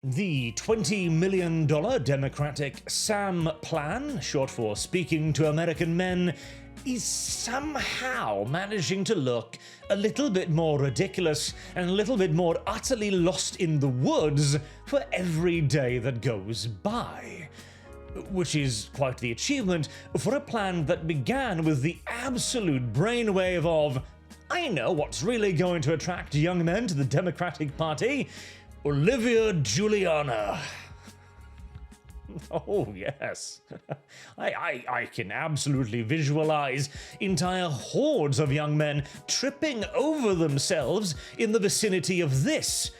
The $20 million Democratic SAM plan, short for Speaking to American Men, is somehow managing to look a little bit more ridiculous and a little bit more utterly lost in the woods for every day that goes by. Which is quite the achievement for a plan that began with the absolute brainwave of, I know what's really going to attract young men to the Democratic Party, Olivia Julianna. Oh, yes. I can absolutely visualize entire hordes of young men tripping over themselves in the vicinity of this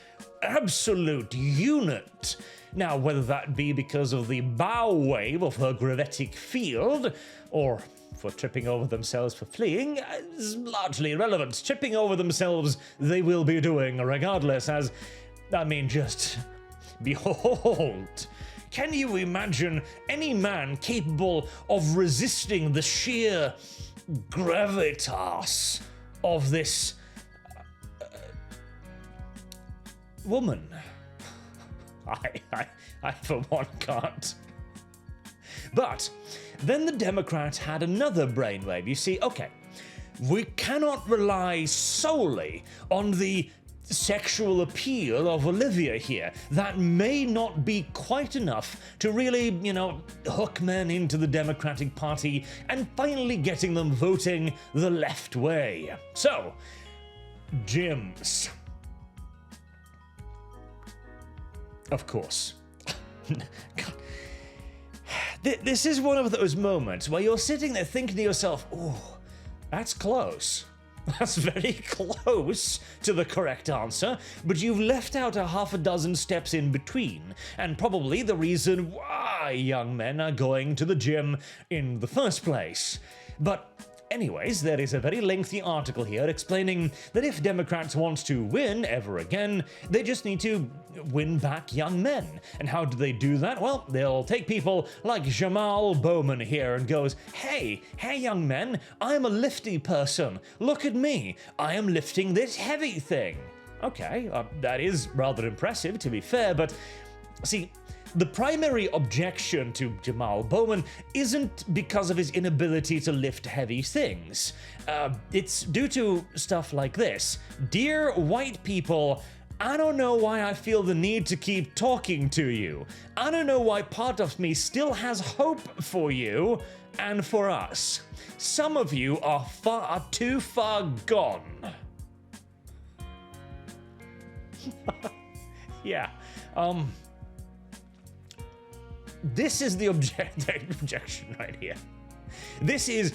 absolute unit. Now, whether that be because of the bow wave of her gravitic field, or for tripping over themselves for fleeing, is largely irrelevant. Tripping over themselves they will be doing regardless, as, I mean, just behold. Can you imagine any man capable of resisting the sheer gravitas of this woman? I for one can't. But then the Democrats had another brainwave. You see, okay, we cannot rely solely on the sexual appeal of Olivia here. That may not be quite enough to really, hook men into the Democratic Party and finally getting them voting the left way. So, gyms. Of course. God. This is one of those moments where you're sitting there thinking to yourself, ooh, that's close. That's very close to the correct answer, but you've left out a half a dozen steps in between, and probably the reason why young men are going to the gym in the first place. But anyways, there is a very lengthy article here explaining that if Democrats want to win ever again, they just need to win back young men. And how do they do that? Well, they'll take people like Jamal Bowman here and goes, hey young men, I'm a lifty person. Look at me. I am lifting this heavy thing. Okay, that is rather impressive to be fair, but see, the primary objection to Jamal Bowman isn't because of his inability to lift heavy things. It's due to stuff like this. Dear white people, I don't know why I feel the need to keep talking to you. I don't know why part of me still has hope for you and for us. Some of you are too far gone. Yeah, this is the objection right here. This is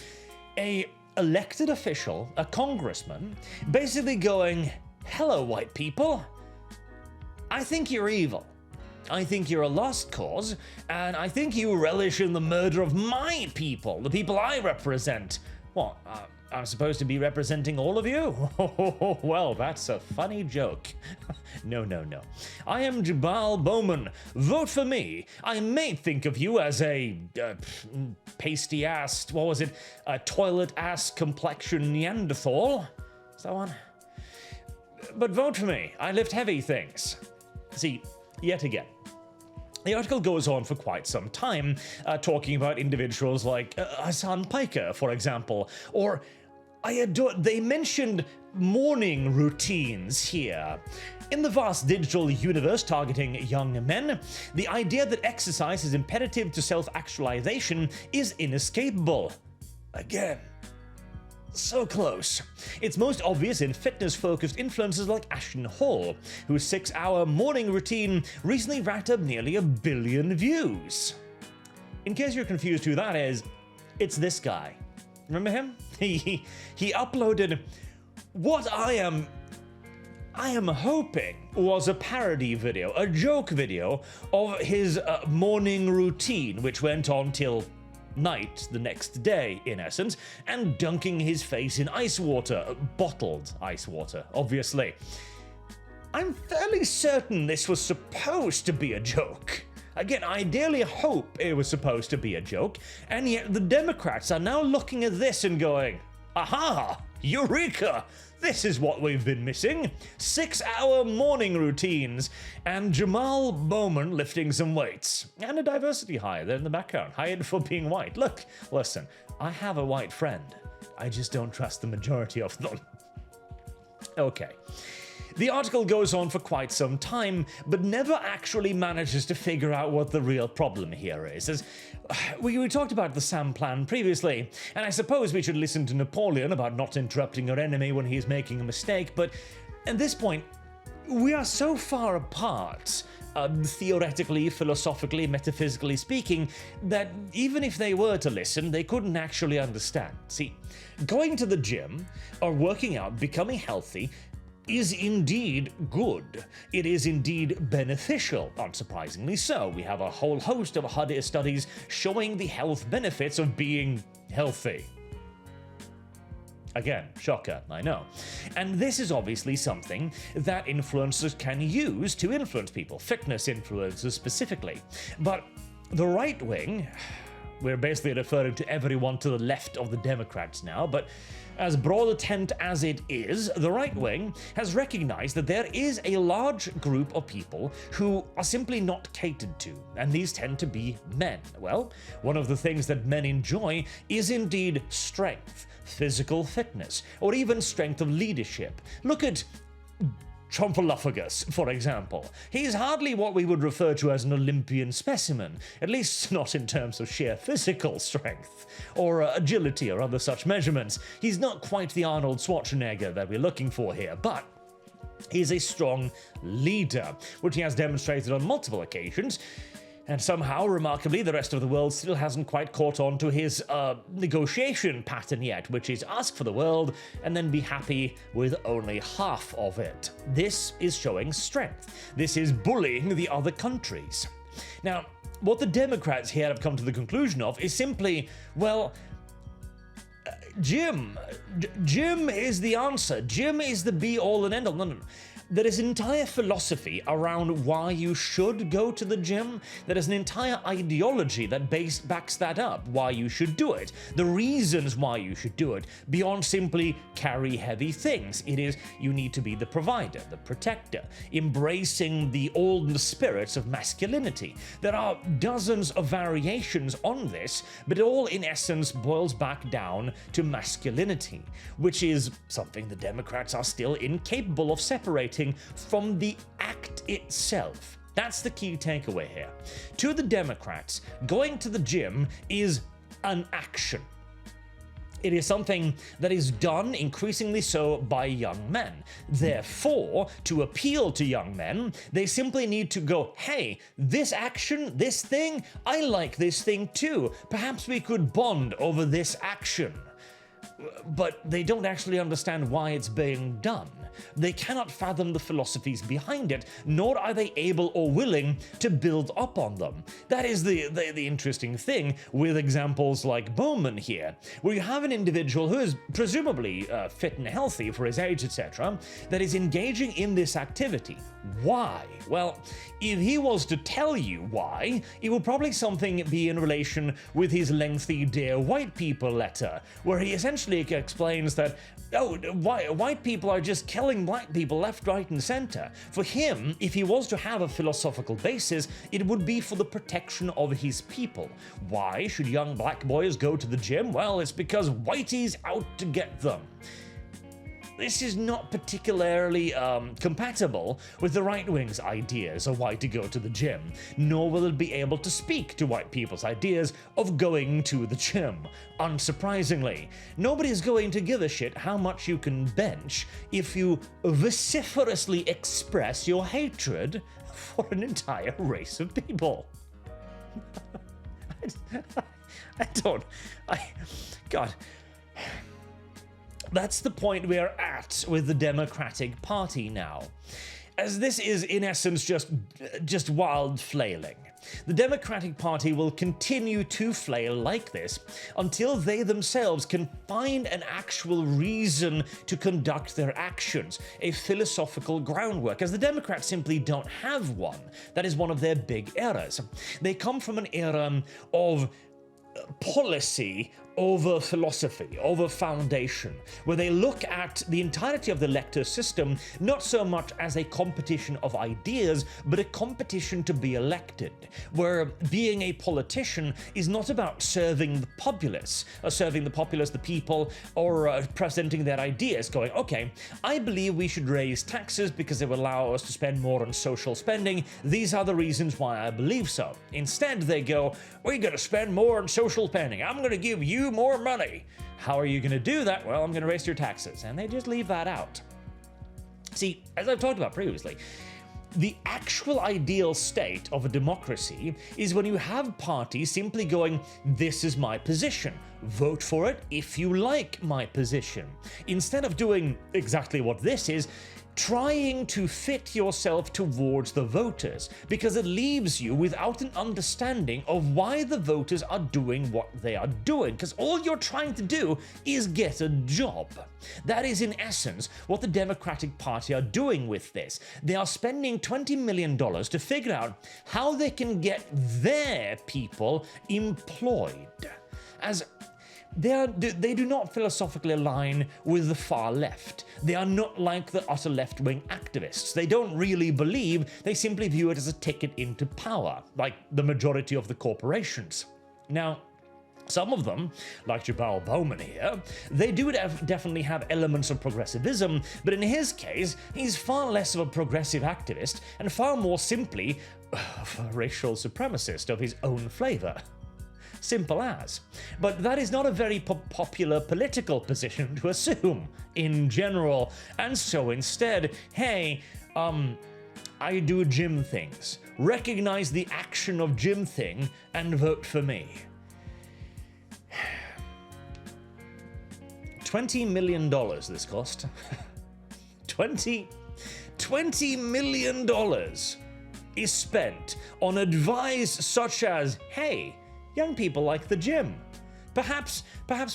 a elected official, a congressman, basically going, hello, white people. I think you're evil. I think you're a lost cause, and I think you relish in the murder of my people, the people I represent. What, I'm supposed to be representing all of you? Well, that's a funny joke. No. I am Jabal Bowman. Vote for me. I may think of you as a pasty-ass, a toilet-ass complexion Neanderthal. Is that one? But vote for me. I lift heavy things. See, yet again, the article goes on for quite some time, talking about individuals like Hassan Piker, for example, or they mentioned morning routines here. In the vast digital universe targeting young men, the idea that exercise is imperative to self-actualization is inescapable. Again, so close. It's most obvious in fitness-focused influencers like Ashton Hall, whose 6-hour morning routine recently racked up nearly 1 billion views. In case you're confused who that is, it's this guy. Remember him? He uploaded what I am hoping was a parody video, a joke video of his morning routine, which went on till night the next day, in essence, and dunking his face in ice water, bottled ice water, obviously. I'm fairly certain this was supposed to be a joke. Again, I ideally hope it was supposed to be a joke, and yet the Democrats are now looking at this and going, Aha! Eureka! This is what we've been missing. 6-hour morning routines. And Jamal Bowman lifting some weights. And a diversity hire there in the background. Hired for being white. Look, listen, I have a white friend. I just don't trust the majority of them. Okay. The article goes on for quite some time, but never actually manages to figure out what the real problem here is. As we talked about the SAM plan previously, and I suppose we should listen to Napoleon about not interrupting your enemy when he's making a mistake, but at this point, we are so far apart, theoretically, philosophically, metaphysically speaking, that even if they were to listen, they couldn't actually understand. See, going to the gym, or working out, becoming healthy, is indeed good. It is indeed beneficial, unsurprisingly so. We have a whole host of studies showing the health benefits of being healthy. Again, shocker, I know. And this is obviously something that influencers can use to influence people, fitness influencers specifically. But the right wing, we're basically referring to everyone to the left of the Democrats now, but as broad a tent as it is, the right wing has recognized that there is a large group of people who are simply not catered to, and these tend to be men. Well, one of the things that men enjoy is indeed strength, physical fitness, or even strength of leadership. Look at Trumpalophagus, for example. He's hardly what we would refer to as an Olympian specimen, at least not in terms of sheer physical strength, or agility or other such measurements. He's not quite the Arnold Schwarzenegger that we're looking for here, but he's a strong leader, which he has demonstrated on multiple occasions. And somehow, remarkably, the rest of the world still hasn't quite caught on to his negotiation pattern yet, which is ask for the world and then be happy with only half of it. This is showing strength. This is bullying the other countries. Now, what the Democrats here have come to the conclusion of is simply, well, Jim is the answer. Jim is the be-all and end-all. No. There is an entire philosophy around why you should go to the gym. There is an entire ideology that backs that up, why you should do it, the reasons why you should do it, beyond simply carry heavy things. It is you need to be the provider, the protector, embracing the old spirits of masculinity. There are dozens of variations on this, but it all in essence boils back down to masculinity, which is something the Democrats are still incapable of separating from the act itself. That's the key takeaway here. To the Democrats, going to the gym is an action. It is something that is done increasingly so by young men. Therefore, to appeal to young men, they simply need to go, hey, this action, this thing, I like this thing too. Perhaps we could bond over this action. But they don't actually understand why it's being done. They cannot fathom the philosophies behind it, nor are they able or willing to build up on them. That is the interesting thing with examples like Bowman here, where you have an individual who is presumably fit and healthy for his age, etc., that is engaging in this activity. Why? Well, if he was to tell you why, it would probably something be in relation with his lengthy Dear White People letter, where he essentially explains that, oh, white people are just killing black people left, right, and center. For him, if he was to have a philosophical basis, it would be for the protection of his people. Why should young black boys go to the gym? Well, it's because whitey's out to get them. This is not particularly compatible with the right wing's ideas of why to go to the gym, nor will it be able to speak to white people's ideas of going to the gym. Unsurprisingly, nobody's going to give a shit how much you can bench if you vociferously express your hatred for an entire race of people. God. That's the point we're at with the Democratic Party now, as this is in essence just wild flailing. The Democratic Party will continue to flail like this until they themselves can find an actual reason to conduct their actions, a philosophical groundwork, as the Democrats simply don't have one. That is one of their big errors. They come from an era of policy over philosophy, over foundation, where they look at the entirety of the elector system not so much as a competition of ideas, but a competition to be elected, where being a politician is not about serving the populace, the people, or presenting their ideas, going, okay, I believe we should raise taxes because it will allow us to spend more on social spending. These are the reasons why I believe so. Instead, they go, we're going to spend more on social spending. I'm going to give you more money. How are you going to do that? Well, I'm going to raise your taxes. And they just leave that out. See, as I've talked about previously, the actual ideal state of a democracy is when you have parties simply going, this is my position. Vote for it if you like my position. Instead of doing exactly what this is, trying to fit yourself towards the voters, because it leaves you without an understanding of why the voters are doing what they are doing, because all you're trying to do is get a job. That is in essence what the Democratic Party are doing with this. They are spending $20 million to figure out how they can get their people employed. As they do not philosophically align with the far left. They are not like the utter left-wing activists. They don't really believe, they simply view it as a ticket into power, like the majority of the corporations. Now, some of them, like Jabal Bowman here, they do definitely have elements of progressivism, but in his case, he's far less of a progressive activist and far more simply a racial supremacist of his own flavor. Simple as. But that is not a very popular political position to assume in general. And so instead, hey, I do gym things. Recognize the action of gym thing and vote for me. $20 million this cost. $20 million is spent on advice such as, hey, young people like the gym. Perhaps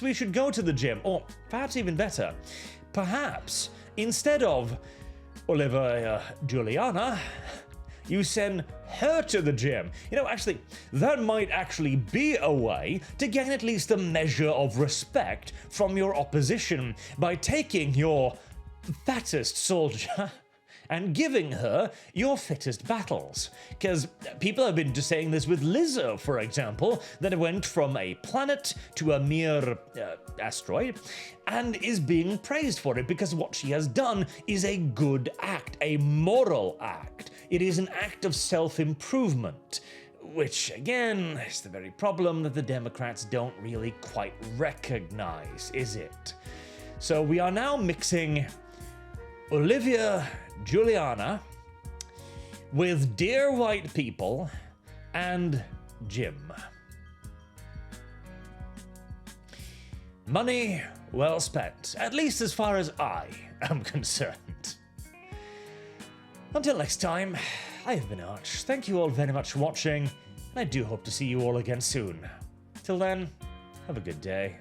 we should go to the gym, or perhaps even better, perhaps instead of Olivia Julianna, you send her to the gym. You know, actually, that might actually be a way to gain at least a measure of respect from your opposition by taking your fattest soldier and giving her your fittest battles. Because people have been saying this with Lizzo, for example, that it went from a planet to a mere asteroid, and is being praised for it because what she has done is a good act, a moral act. It is an act of self-improvement, which, again, is the very problem that the Democrats don't really quite recognize, is it? So we are now mixing Olivia Julianna with Dear White People and Jim. Money well spent, at least as far as I am concerned. Until next time, I have been Arch. Thank you all very much for watching, and I do hope to see you all again soon. Till then, have a good day.